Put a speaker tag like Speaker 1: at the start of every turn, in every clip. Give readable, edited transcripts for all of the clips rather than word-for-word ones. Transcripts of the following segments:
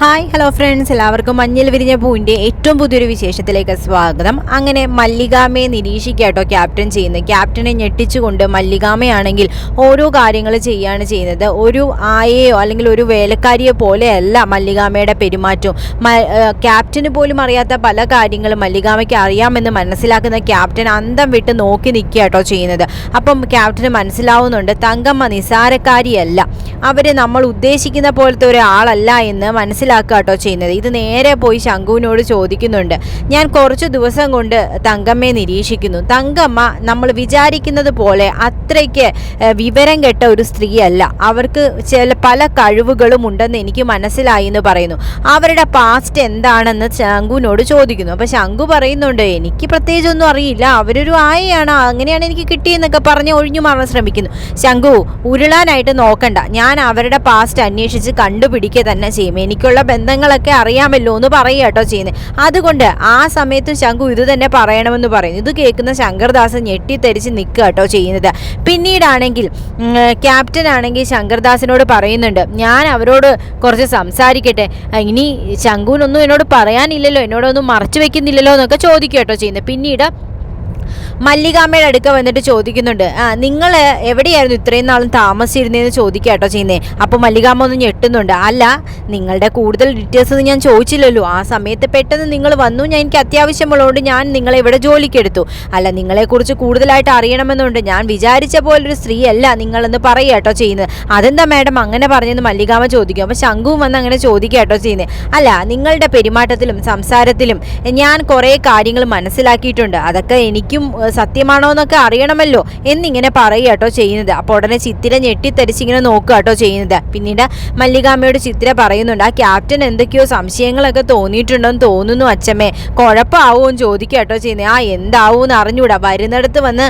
Speaker 1: Hi hello friends, എല്ലാവർക്കും മഞ്ഞൾ വിരിഞ്ഞ പൂവിൻ്റെ ഏറ്റവും പുതിയൊരു വിശേഷത്തിലേക്ക് സ്വാഗതം. അങ്ങനെ മല്ലികാമയെ നിരീക്ഷിക്കാട്ടോ ക്യാപ്റ്റൻ ചെയ്യുന്നത്. ക്യാപ്റ്റനെ ഞെട്ടിച്ചുകൊണ്ട് മല്ലികാമയാണെങ്കിൽ ഓരോ കാര്യങ്ങൾ ചെയ്യുകയാണ് ചെയ്യുന്നത്. ഒരു ആയയോ അല്ലെങ്കിൽ ഒരു വേലക്കാരിയെ പോലെയല്ല മല്ലികാമയുടെ പെരുമാറ്റവും. ക്യാപ്റ്റന് പോലും അറിയാത്ത പല കാര്യങ്ങളും മല്ലികാമയ്ക്ക് അറിയാമെന്ന് മനസ്സിലാക്കുന്ന ക്യാപ്റ്റൻ അന്തം വിട്ട് നോക്കി നിൽക്കുകയാട്ടോ ചെയ്യുന്നത്. അപ്പം ക്യാപ്റ്റന് മനസ്സിലാവുന്നുണ്ട് തങ്കമ്മ നിസാരക്കാരിയല്ല, അവരെ നമ്മൾ ഉദ്ദേശിക്കുന്ന പോലത്തെ ഒരാളല്ല എന്ന് മനസ്സിലാക്കാട്ടോ ചെയ്യുന്നത്. ഇത് നേരെ പോയി ശംഖുവിനോട് ചോദിക്കുന്നുണ്ട്. ഞാൻ കുറച്ച് ദിവസം കൊണ്ട് തങ്കമ്മയെ നിരീക്ഷിക്കുന്നു. തങ്കമ്മ നമ്മൾ വിചാരിക്കുന്നത് പോലെ അത്രയ്ക്ക് വിവരം കെട്ട ഒരു സ്ത്രീയല്ല. അവർക്ക് പല കഴിവുകളും ഉണ്ടെന്ന് എനിക്ക് മനസ്സിലായി എന്ന് പറയുന്നു. അവരുടെ പാസ്റ്റ് എന്താണെന്ന് ശംഖുവിനോട് ചോദിക്കുന്നു. അപ്പോൾ ശംഖു പറയുന്നുണ്ട്, എനിക്ക് പ്രത്യേകിച്ചൊന്നും അറിയില്ല, അവരൊരു ആയയാണ്, അങ്ങനെയാണ് എനിക്ക് കിട്ടിയെന്നൊക്കെ പറഞ്ഞ് ഒഴിഞ്ഞു മാറാൻ ശ്രമിക്കുന്നു. ശംഖു, ഉരുളാനായിട്ട് നോക്കണ്ട, ഞാൻ അവരുടെ പാസ്റ്റ് അന്വേഷിച്ച് കണ്ടുപിടിക്കുക തന്നെ ചെയ്യും. എനിക്കുള്ള ബന്ധങ്ങളൊക്കെ അറിയാമല്ലോ എന്ന് പറയുക കേട്ടോ ചെയ്യുന്നത്. അതുകൊണ്ട് ആ സമയത്ത് ശംഖു ഇത് തന്നെ പറയണമെന്ന് പറയുന്നു. ഇത് കേൾക്കുന്ന ശങ്കർദാസ് ഞെട്ടിത്തെരിച്ച് നിൽക്കുക കേട്ടോ ചെയ്യുന്നത്. പിന്നീടാണെങ്കിൽ ക്യാപ്റ്റൻ ആണെങ്കിൽ ശങ്കർദാസിനോട് പറയുന്നുണ്ട്, ഞാൻ അവരോട് കുറച്ച് സംസാരിക്കട്ടെ, ഇനി ശംഖുവിനൊന്നും എന്നോട് പറയാനില്ലല്ലോ, എന്നോടൊന്നും മറച്ചു വെക്കുന്നില്ലല്ലോ എന്നൊക്കെ ചോദിക്കുക കേട്ടോ ചെയ്യുന്നത്. പിന്നീട് മല്ലികാമ്മയുടെ അടുക്ക വന്നിട്ട് ചോദിക്കുന്നുണ്ട്, നിങ്ങൾ എവിടെയായിരുന്നു ഇത്രയും നാളും താമസിച്ചിരുന്നതെന്ന് ചോദിക്കുക കേട്ടോ ചെയ്യുന്നത്. അപ്പോൾ മല്ലികാമ്മ ഒന്ന് ഞെട്ടുന്നുണ്ട്. അല്ല, നിങ്ങളുടെ കൂടുതൽ ഡീറ്റെയിൽസ് ഞാൻ ചോദിച്ചില്ലല്ലോ, ആ സമയത്ത് പെട്ടെന്ന് നിങ്ങൾ വന്നു, എനിക്ക് അത്യാവശ്യമുള്ളതുകൊണ്ട് ഞാൻ നിങ്ങളെ ഇവിടെ ജോലിക്കെടുത്തു. അല്ല, നിങ്ങളെക്കുറിച്ച് കൂടുതലായിട്ട് അറിയണമെന്നുണ്ട്, ഞാൻ വിചാരിച്ച പോലൊരു സ്ത്രീയല്ല നിങ്ങളെന്ന് പറയുക കേട്ടോ ചെയ്യുന്നത്. അതെന്താ മാഡം അങ്ങനെ പറഞ്ഞെന്ന് മല്ലികാമ്മ ചോദിക്കും. അപ്പോൾ ശംഖുവും വന്ന് അങ്ങനെ ചോദിക്കുക കേട്ടോ ചെയ്യുന്നത്. അല്ല, നിങ്ങളുടെ പെരുമാറ്റത്തിലും സംസാരത്തിലും ഞാൻ കുറേ കാര്യങ്ങൾ മനസ്സിലാക്കിയിട്ടുണ്ട്, അതൊക്കെ എനിക്കും സത്യമാണോ എന്നൊക്കെ അറിയണമല്ലോ എന്നിങ്ങനെ പറയുക കേട്ടോ ചെയ്യുന്നത്. അപ്പോൾ ഉടനെ ചിത്തിര ഞെട്ടിത്തെരിച്ചിങ്ങനെ നോക്കുക കേട്ടോ ചെയ്യുന്നത്. പിന്നീട് മല്ലികാമ്മയോട് ചിത്തിര പറയുന്നുണ്ട്, ആ ക്യാപ്റ്റൻ എന്തൊക്കെയോ സംശയങ്ങളൊക്കെ തോന്നിയിട്ടുണ്ടെന്ന് തോന്നുന്നു അച്ഛമ്മേ, കുഴപ്പമാവുമെന്ന് ചോദിക്കുക കേട്ടോ ചെയ്യുന്നത്. എന്താവൂന്ന് അറിഞ്ഞൂടാ, വരുന്നിടത്ത് വന്ന്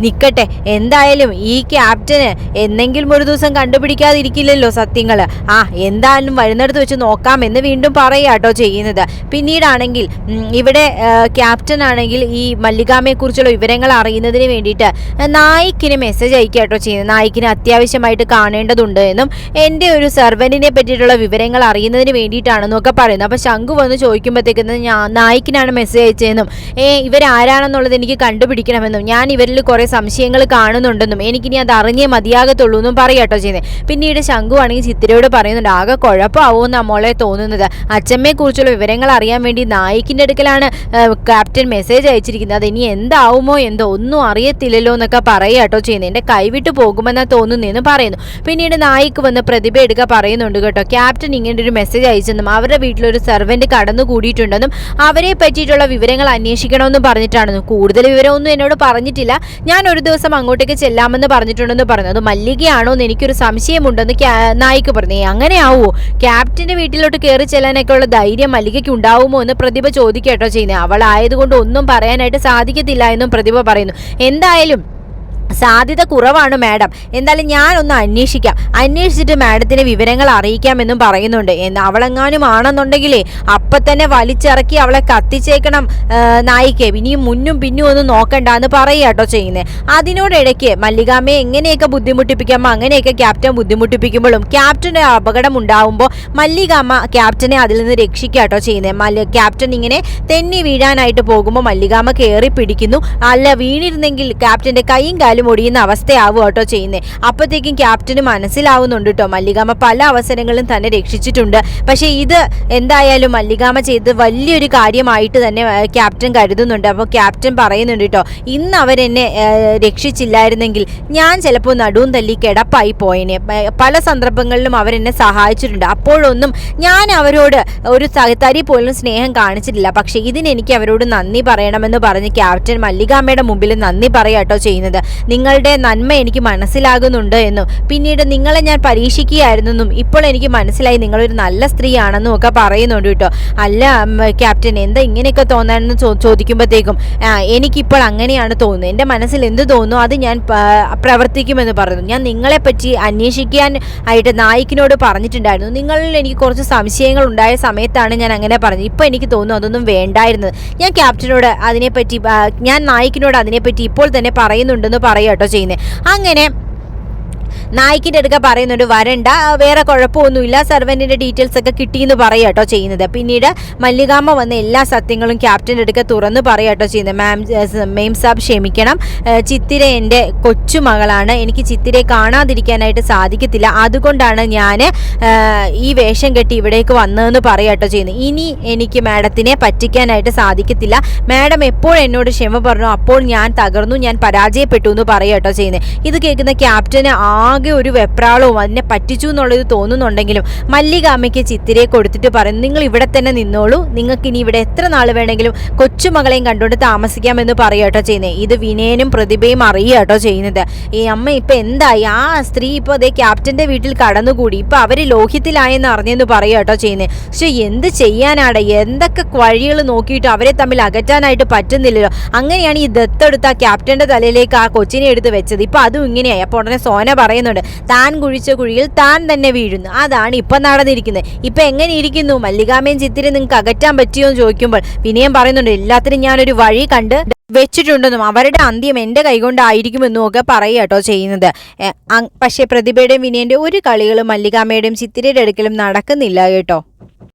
Speaker 1: നിൽക്കട്ടെ, എന്തായാലും ഈ ക്യാപ്റ്റന് എന്തെങ്കിലും ഒരു ദിവസം കണ്ടുപിടിക്കാതിരിക്കില്ലല്ലോ സത്യങ്ങൾ, എന്തായാലും വരുന്നിടത്ത് വെച്ച് നോക്കാമെന്ന് വീണ്ടും പറയുക കേട്ടോ ചെയ്യുന്നത്. പിന്നീടാണെങ്കിൽ ഇവിടെ ക്യാപ്റ്റൻ ആണെങ്കിൽ ഈ മല്ലികാമ്മയെ കുറിച്ചുള്ള വിവരങ്ങൾ അറിയുന്നതിന് വേണ്ടിയിട്ട് നായിക്കിന് മെസ്സേജ് അയക്കുക കേട്ടോ ചെയ്യുന്നത്. നായിക്കിന് അത്യാവശ്യമായിട്ട് കാണേണ്ടതുണ്ട് എന്നും എൻ്റെ ഒരു സെർവൻറ്റിനെ പറ്റിയിട്ടുള്ള വിവരങ്ങൾ അറിയുന്നതിന് വേണ്ടിയിട്ടാണെന്നൊക്കെ പറയുന്നത്. അപ്പോൾ ശംഖു വന്ന് ചോദിക്കുമ്പോഴത്തേക്കും നായിക്കിനാണ് മെസ്സേജ് അയച്ചതെന്നും ഇവരാരാണെന്നുള്ളത് എനിക്ക് കണ്ടുപിടിക്കണമെന്നും ഞാൻ ഇവരിൽ കുറേ സംശയങ്ങൾ കാണുന്നുണ്ടെന്നും എനിക്കിനി അത് അറിഞ്ഞേ മതിയാകത്തുള്ളൂ എന്നും പറയുക കേട്ടോ ചെയ്യുന്നത്. പിന്നീട് ശംഖു ആണെങ്കിൽ ചിത്തിരയോട് പറയുന്നുണ്ട്, ആകെ കുഴപ്പമാവുമെന്ന് മോളെ തോന്നുന്നത്, അച്ഛമ്മയെ കുറിച്ചുള്ള വിവരങ്ങൾ അറിയാൻ വേണ്ടി നായിക്കിൻ്റെ അടുക്കലാണ് ക്യാപ്റ്റൻ മെസ്സേജ് അയച്ചിരിക്കുന്നത്, അത് ഇനി എന്താവുമോ എന്തോ ഒന്നും അറിയത്തില്ലല്ലോ എന്നൊക്കെ പറയുക കേട്ടോ ചെയ്യുന്നത്. എൻ്റെ കൈവിട്ട് പോകുമെന്നാണ് തോന്നുന്നതെന്ന് പറയുന്നു. പിന്നീട് നായിക്ക് വന്ന് പ്രതിഭ എടുക്കുക പറയുന്നുണ്ട് കേട്ടോ, ക്യാപ്റ്റൻ ഇങ്ങനെ ഒരു മെസ്സേജ് അയച്ചെന്നും അവരുടെ വീട്ടിലൊരു സെർവൻറ്റ് കടന്നു കൂടിയിട്ടുണ്ടെന്നും അവരെ പറ്റിയിട്ടുള്ള വിവരങ്ങൾ അന്വേഷിക്കണമെന്നും പറഞ്ഞിട്ടാണെന്നും. കൂടുതൽ വിവരമൊന്നും എന്നോട് പറഞ്ഞിട്ടില്ല, ഞാൻ ഒരു ദിവസം അങ്ങോട്ടേക്ക് ചെല്ലാമെന്ന് പറഞ്ഞിട്ടുണ്ടെന്ന് പറഞ്ഞു. അത് മല്ലികയാണോ എന്ന് എനിക്കൊരു സംശയമുണ്ടെന്ന് നായിക്ക് പറഞ്ഞു. അങ്ങനെയാവുമോ, ക്യാപ്റ്റൻ്റെ വീട്ടിലോട്ട് കയറി ചെല്ലാനൊക്കെ ഉള്ള ധൈര്യം മല്ലികയ്ക്ക് ഉണ്ടാവുമോ എന്ന് പ്രതിഭ ചോദിക്കട്ടോ ചെയ്യുന്നത്. അവളായതുകൊണ്ട് ഒന്നും പറയാനായിട്ട് സാധിക്കത്തില്ല എന്നും പ്രതിഭ പറയുന്നു. എന്തായാലും സാധ്യത കുറവാണ് മാഡം, എന്തായാലും ഞാനൊന്ന് അന്വേഷിച്ചിട്ട് മാഡത്തിന് വിവരങ്ങൾ അറിയിക്കാമെന്നും പറയുന്നുണ്ട്. അവളെങ്ങാനും ആണെന്നുണ്ടെങ്കിലേ അപ്പം തന്നെ വലിച്ചിറക്കി അവളെ കത്തിച്ചേക്കണം നായിക്കെ, ഇനിയും മുന്നും പിന്നും ഒന്നും നോക്കണ്ട എന്ന് പറയുക കേട്ടോ ചെയ്യുന്നത്. അതിനോടിടയ്ക്ക് മല്ലികാമ്മയെ എങ്ങനെയൊക്കെ ബുദ്ധിമുട്ടിപ്പിക്കാമോ അങ്ങനെയൊക്കെ ക്യാപ്റ്റൻ ബുദ്ധിമുട്ടിപ്പിക്കുമ്പോഴും ക്യാപ്റ്റൻ്റെ അപകടം ഉണ്ടാവുമ്പോൾ മല്ലികാമ്മ ക്യാപ്റ്റനെ അതിൽ നിന്ന് രക്ഷിക്കുക കേട്ടോ ചെയ്യുന്നത്. ക്യാപ്റ്റൻ ഇങ്ങനെ തെന്നി വീഴാനായിട്ട് പോകുമ്പോൾ മല്ലികാമ്മ കയറി പിടിക്കുന്നു. അല്ല, വീണിരുന്നെങ്കിൽ ക്യാപ്റ്റൻ്റെ കൈയും കാലും ഒടിയുന്ന അവസ്ഥയാവും കേട്ടോ ചെയ്യുന്നത്. അപ്പോഴത്തേക്കും ക്യാപ്റ്റന് മനസ്സിലാവുന്നുണ്ട് കേട്ടോ, മല്ലികാമ്മ പല അവസരങ്ങളും തന്നെ രക്ഷിച്ചിട്ടുണ്ട്. പക്ഷേ ഇത് എന്തായാലും മല്ലികാമ്മ ചെയ്ത് വലിയൊരു കാര്യമായിട്ട് തന്നെ ക്യാപ്റ്റൻ കരുതുന്നുണ്ട്. അപ്പോൾ ക്യാപ്റ്റൻ പറയുന്നുണ്ട് കേട്ടോ, ഇന്ന് അവരെന്നെ രക്ഷിച്ചില്ലായിരുന്നെങ്കിൽ ഞാൻ ചിലപ്പോൾ നടുവും തല്ലി കിടപ്പായി പോയേനെ. പല സന്ദർഭങ്ങളിലും അവരെന്നെ സഹായിച്ചിട്ടുണ്ട്, അപ്പോഴൊന്നും ഞാൻ അവരോട് ഒരു തരി പോലും സ്നേഹം കാണിച്ചിട്ടില്ല. പക്ഷേ ഇതിനെനിക്ക് അവരോട് നന്ദി പറയണമെന്ന് പറഞ്ഞ് ക്യാപ്റ്റൻ മല്ലികാമ്മയുടെ മുമ്പിൽ നന്ദി പറയാട്ടോ ചെയ്യുന്നത്. നിങ്ങളുടെ നന്മ എനിക്ക് മനസ്സിലാകുന്നുണ്ട് എന്നും പിന്നീട് നിങ്ങളെ ഞാൻ പരീക്ഷിക്കുകയായിരുന്നെന്നും ഇപ്പോൾ എനിക്ക് മനസ്സിലായി നിങ്ങളൊരു നല്ല സ്ത്രീയാണെന്നും ഒക്കെ പറയുന്നുണ്ട് കേട്ടോ. അല്ല ക്യാപ്റ്റൻ, എന്താ ഇങ്ങനെയൊക്കെ തോന്നാനെന്ന് ചോദിക്കുമ്പോഴത്തേക്കും എനിക്കിപ്പോൾ അങ്ങനെയാണ് തോന്നുന്നത്, എൻ്റെ മനസ്സിൽ എന്ത് തോന്നുന്നു അത് ഞാൻ പ്രവർത്തിക്കുമെന്ന് പറയുന്നു. ഞാൻ നിങ്ങളെപ്പറ്റി അന്വേഷിക്കാൻ ആയിട്ട് നായിക്കിനോട് പറഞ്ഞിട്ടുണ്ടായിരുന്നു, നിങ്ങളിൽ എനിക്ക് കുറച്ച് സംശയങ്ങൾ ഉണ്ടായ സമയത്താണ് ഞാൻ അങ്ങനെ പറഞ്ഞത്. ഇപ്പോൾ എനിക്ക് തോന്നുന്നു അതൊന്നും വേണ്ടായിരുന്നത്, ഞാൻ ക്യാപ്റ്റനോട് അതിനെപ്പറ്റി ഞാൻ നായിക്കിനോട് അതിനെപ്പറ്റി ഇപ്പോൾ തന്നെ പറയുന്നുണ്ടെന്ന് പറയുക കേട്ടോ ചെയ്യുന്നത്. അങ്ങനെ നായിക്കിന്റെ അടുക്ക പറയുന്നുണ്ട് വരണ്ട, വേറെ കുഴപ്പമൊന്നുമില്ല, സെർവന്റിന്റെ ഡീറ്റെയിൽസ് ഒക്കെ കിട്ടിയെന്ന് പറയാട്ടോ ചെയ്യുന്നത്. പിന്നീട് മല്ലികാമ്മ വന്ന എല്ലാ സത്യങ്ങളും ക്യാപ്റ്റന്റെ അടുക്ക തുറന്ന് പറയാട്ടോ ചെയ്യുന്നത്. മെയിം സാബ് ക്ഷമിക്കണം, ചിത്തിര എൻ്റെ കൊച്ചുമകളാണ്, എനിക്ക് ചിത്തിരയെ കാണാതിരിക്കാനായിട്ട് സാധിക്കത്തില്ല, അതുകൊണ്ടാണ് ഞാൻ ഈ വേഷം കെട്ടി ഇവിടേക്ക് വന്നതെന്ന് പറയാട്ടോ ചെയ്യുന്നത്. ഇനി എനിക്ക് മാഡത്തിനെ പറ്റിക്കാനായിട്ട് സാധിക്കത്തില്ല, മാഡം എപ്പോൾ എന്നോട് ക്ഷമ പറഞ്ഞു അപ്പോൾ ഞാൻ തകർന്നു, ഞാൻ പരാജയപ്പെട്ടു എന്ന് പറയാട്ടോ ചെയ്യുന്നത്. ഇത് കേൾക്കുന്ന ക്യാപ്റ്റന് ആകെ ഒരു വെപ്രാളവും അതിനെ പറ്റിച്ചു എന്നുള്ളത് തോന്നുന്നുണ്ടെങ്കിലും മല്ലികാമ്മയ്ക്ക് ചിത്തിരയെ കൊടുത്തിട്ട് പറയും, നിങ്ങൾ ഇവിടെ തന്നെ നിന്നോളൂ, നിങ്ങൾക്ക് ഇനി ഇവിടെ എത്ര നാൾ വേണമെങ്കിലും കൊച്ചുമകളെയും കണ്ടുകൊണ്ട് താമസിക്കാമെന്ന് പറയാട്ടോ ചെയ്യുന്നത്. ഇത് വിനയനും പ്രതിഭയും അറിയാട്ടോ ചെയ്യുന്നത്. ഈ അമ്മ ഇപ്പൊ എന്തായി, ആ സ്ത്രീ ഇപ്പൊ അതേ ക്യാപ്റ്റന്റെ വീട്ടിൽ കടന്നുകൂടി, ഇപ്പൊ അവര് ലോഹ്യത്തിലായെന്ന് അറിഞ്ഞെന്ന് പറയാട്ടോ ചെയ്യുന്നത്. പക്ഷെ എന്ത് ചെയ്യാനാണ്, എന്തൊക്കെ വഴികൾ നോക്കിയിട്ട് അവരെ തമ്മിൽ അകറ്റാനായിട്ട് പറ്റുന്നില്ലല്ലോ. അങ്ങനെയാണ് ഈ ദത്തെടുത്ത ക്യാപ്റ്റന്റെ തലയിലേക്ക് ആ കൊച്ചിനെ എടുത്ത് വെച്ചത്. ഇപ്പൊ അതും ഇങ്ങനെയായി. അപ്പോൾ ഉടനെ സോന പറയുന്നുണ്ട്, താൻ കുഴിച്ച കുഴിയിൽ താൻ തന്നെ വീഴുന്നു, അതാണ് ഇപ്പൊ നടന്നിരിക്കുന്നത്. ഇപ്പൊ എങ്ങനെ ഇരിക്കുന്നു, മല്ലികാമയും ചിത്തിരെ നിങ്ങൾക്ക് അകറ്റാൻ പറ്റിയോ എന്ന് ചോദിക്കുമ്പോൾ വിനയം പറയുന്നുണ്ട്, എല്ലാത്തിനും ഞാനൊരു വഴി കണ്ട് വെച്ചിട്ടുണ്ടെന്നും അവരുടെ അന്ത്യം എൻ്റെ കൈകൊണ്ടായിരിക്കുമെന്നും ഒക്കെ പറയാട്ടോ ചെയ്യുന്നത്. പക്ഷേ പ്രതിഭയുടെയും വിനയന്റെ ഒരു കളികളും മല്ലികാമ്മയുടെയും ചിത്തിരയുടെ അടുക്കലും നടക്കുന്നില്ല കേട്ടോ.